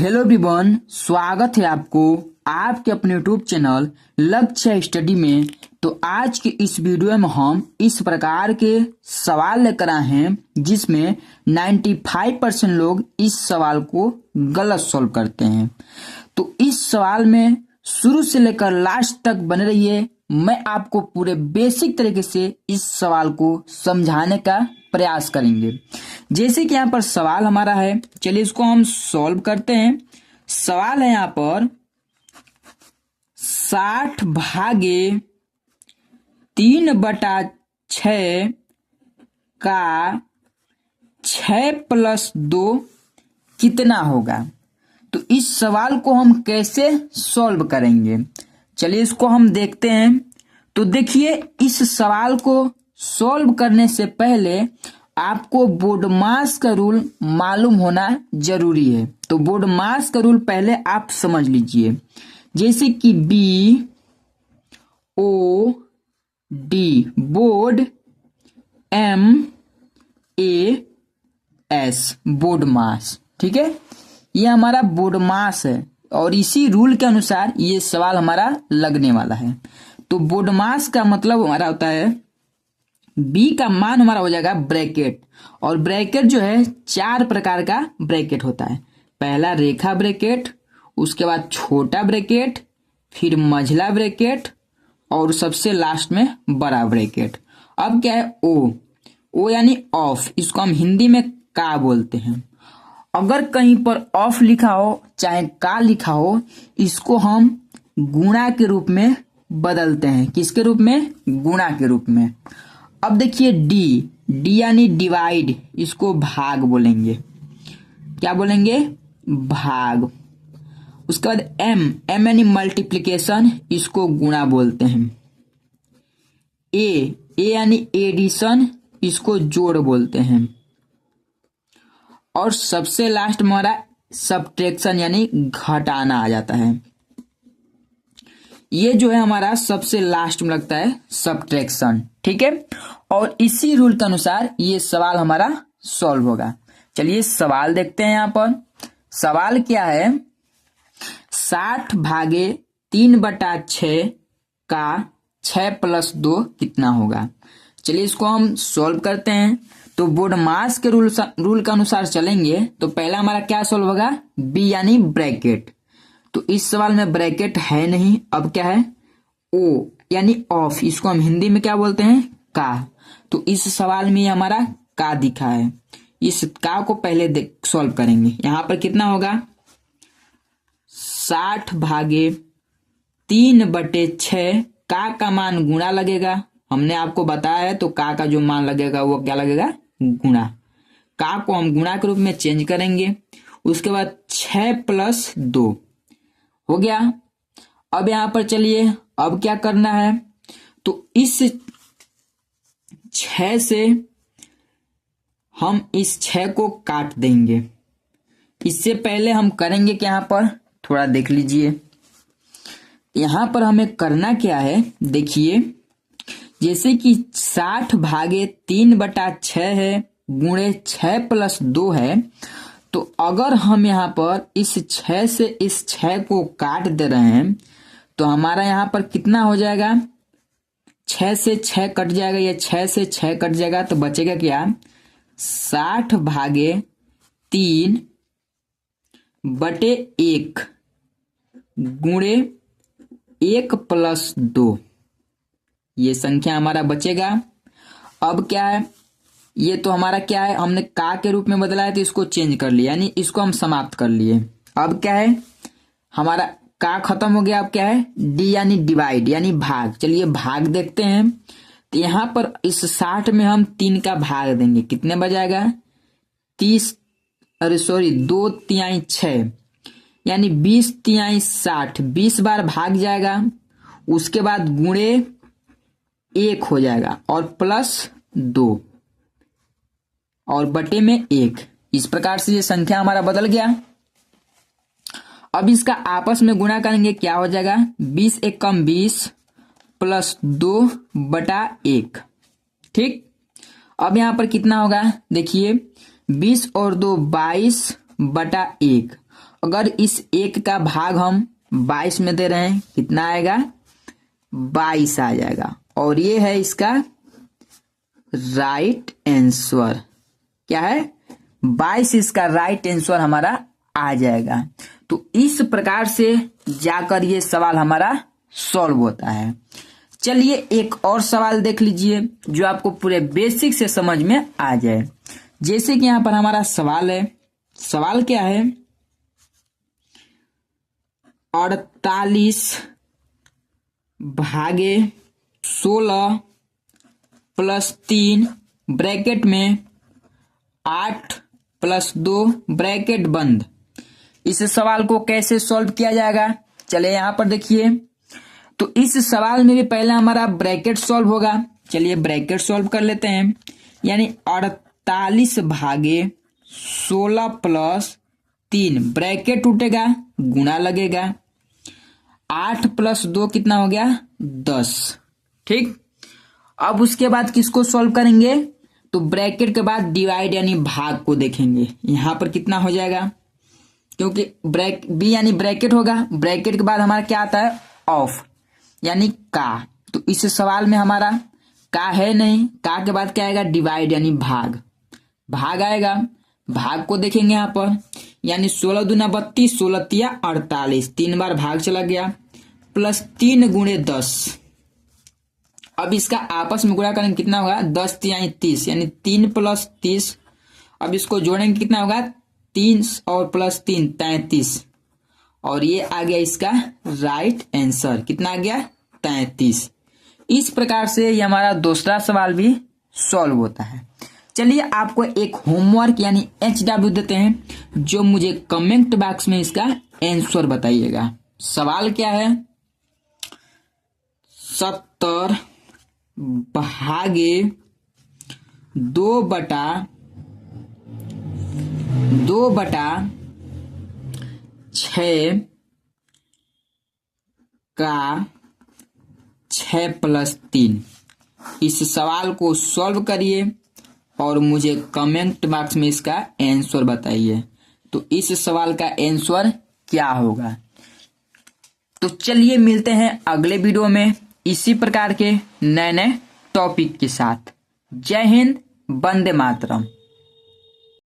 Hello everyone, स्वागत है आपको आपके अपने यूट्यूब चैनल लक्ष्य स्टडी में। तो आज के इस वीडियो में हम इस प्रकार के सवाल लेकर आए हैं जिसमें 95% लोग इस सवाल को गलत सॉल्व करते हैं। तो इस सवाल में शुरू से लेकर लास्ट तक बने रहिए। मैं आपको पूरे बेसिक तरीके से इस सवाल को समझाने का प्रयास करेंगे। जैसे कि यहाँ पर सवाल हमारा है, चलिए इसको हम सॉल्व करते हैं। सवाल है यहाँ पर 60 भागे 3/6 का 6+2 कितना होगा। तो इस सवाल को हम कैसे सॉल्व करेंगे, चलिए इसको हम देखते हैं। तो देखिए, इस सवाल को सॉल्व करने से पहले आपको बोडमास का रूल मालूम होना जरूरी है। तो बोडमास का रूल पहले आप समझ लीजिए। जैसे कि BOD बोर्ड, MAS बोडमास, ठीक है। ये हमारा बोडमास है और इसी रूल के अनुसार ये सवाल हमारा लगने वाला है। तो बोडमास का मतलब हमारा होता है, बी का मान हमारा हो जाएगा ब्रैकेट, और ब्रैकेट जो है 4 प्रकार का ब्रैकेट होता है। पहला रेखा ब्रैकेट, उसके बाद छोटा ब्रैकेट, फिर मझला ब्रैकेट और सबसे लास्ट में बड़ा ब्रैकेट। अब क्या है, ओ यानी ऑफ, इसको हम हिंदी में का बोलते हैं। अगर कहीं पर ऑफ लिखा हो चाहे का लिखा हो, इसको हम गुणा के रूप में बदलते हैं। किसके रूप में? गुणा के रूप में। अब देखिए डी यानी डिवाइड, इसको भाग बोलेंगे। क्या बोलेंगे? भाग। उसके बाद एम यानी मल्टीप्लिकेशन, इसको गुणा बोलते हैं। ए यानी एडिशन, इसको जोड़ बोलते हैं। और सबसे लास्ट में हमारा सब्ट्रैक्शन यानी घटाना आ जाता है। ये जो है हमारा सबसे लास्ट में लगता है सब्ट्रैक्शन, ठीक है। और इसी रूल के अनुसार ये सवाल हमारा सॉल्व होगा। चलिए सवाल देखते हैं। यहाँ पर सवाल क्या है, 60 भागे 3/6 का 6+2 कितना होगा। चलिए इसको हम सॉल्व करते हैं। तो बोडमास के रूल के अनुसार चलेंगे। तो पहला हमारा क्या सॉल्व होगा, बी यानी ब्रैकेट। तो इस सवाल में ब्रैकेट है नहीं। अब क्या है, ओ यानी ऑफ, इसको हम हिंदी में क्या बोलते हैं, का। तो इस सवाल में हमारा का दिखा है। इस का को पहले सॉल्व करेंगे। यहां पर कितना होगा, 60 भागे 3/6, का मान गुणा लगेगा। हमने आपको बताया है, तो का जो मान लगेगा वो क्या लगेगा, गुणा। का को हम गुणा के रूप में चेंज करेंगे। उसके बाद 6+2 हो गया। अब यहां पर चलिए, अब क्या करना है, तो इस 6 से हम इस 6 को काट देंगे। इससे पहले हम करेंगे कि यहां पर थोड़ा देख लीजिए। यहां पर हमें करना क्या है, देखिए। जैसे कि 60 भागे 3/6 है गुणे 6+2 है। तो अगर हम यहाँ पर इस 6 से इस 6 को काट दे रहे हैं, तो हमारा यहाँ पर कितना हो जाएगा, 6 से 6 कट जाएगा, या 6 से 6 कट जाएगा। तो बचेगा क्या, 60 भागे 3/1 गुणे 1+2, ये संख्या हमारा बचेगा। अब क्या है, ये तो हमारा क्या है, हमने का के रूप में बदला है तो इसको चेंज कर लिया, यानी इसको हम समाप्त कर लिए। अब क्या है, हमारा का खत्म हो गया। अब क्या है, डी यानी डिवाइड यानी भाग। चलिए भाग देखते हैं। तो यहां पर इस 60 में हम 3 का भाग देंगे, कितने बजाएगा, 2 6 यानी 20 60, 20 बार भाग जाएगा। उसके बाद गुणे 1 हो जाएगा और +2 और बटे में 1। इस प्रकार से ये संख्या हमारा बदल गया। अब इसका आपस में गुणा करेंगे, क्या हो जाएगा, 20 × 20 +2/1, ठीक। अब यहां पर कितना होगा, देखिए 20 और 2 22/1 अगर इस 1 का भाग हम 22 में दे रहे हैं, कितना आएगा? 22 आ जाएगा। और ये है इसका राइट आंसर। क्या है? 22 इसका राइट आंसर हमारा आ जाएगा। तो इस प्रकार से जाकर ये सवाल हमारा सॉल्व होता है। चलिए एक और सवाल देख लीजिए जो आपको पूरे बेसिक से समझ में आ जाए। जैसे कि यहां पर हमारा सवाल है, सवाल क्या है? 48 भागे 16 प्लस 3 ब्रैकेट में 8 प्लस 2 ब्रैकेट बंद। इस सवाल को कैसे सॉल्व किया जाएगा? चलिए यहां पर देखिए। तो इस सवाल में भी पहले हमारा ब्रैकेट सॉल्व होगा। चलिए ब्रैकेट सॉल्व कर लेते हैं। यानी 48 भागे 16 प्लस 3 ब्रैकेट टूटेगा, गुणा लगेगा। 8 प्लस 2 कितना हो गया? 10। ठीक। अब उसके बाद किसको सॉल्व करेंगे? तो ब्रैकेट के बाद डिवाइड यानी भाग को देखेंगे। यहां पर कितना हो जाएगा? क्योंकि बी यानी ब्रैकेट होगा, ब्रैकेट के बाद हमारा क्या आता है? ऑफ यानी का। तो इस सवाल में हमारा का है नहीं, का के बाद क्या आएगा? डिवाइड यानी भाग, भाग आएगा। भाग को देखेंगे यहां पर, यानी 16 दूना 32, 16 तिया 48, 3 बार भाग चला गया, प्लस 3 गुणे 10। अब इसका आपस में गुणा करेंगे, कितना होगा? 10 तिया 30, यानी 3 प्लस 30। अब इसको जोड़ेंगे, कितना होगा? 3 और प्लस 3 33। और ये आ गया इसका राइट आंसर। कितना आ गया? 33। इस प्रकार से ये हमारा दूसरा सवाल भी सॉल्व होता है। चलिए आपको एक होमवर्क यानी HW देते हैं, जो मुझे कमेंट बॉक्स में इसका आंसर बताइएगा। सवाल क्या है? 70 भागे 2 बटा 6 का 6 प्लस 3। इस सवाल को सॉल्व करिए और मुझे कमेंट बॉक्स में इसका आंसर बताइए। तो इस सवाल का आंसर क्या होगा? तो चलिए मिलते हैं अगले वीडियो में इसी प्रकार के नए नए टॉपिक के साथ। जय हिंद, वंदे मातरम।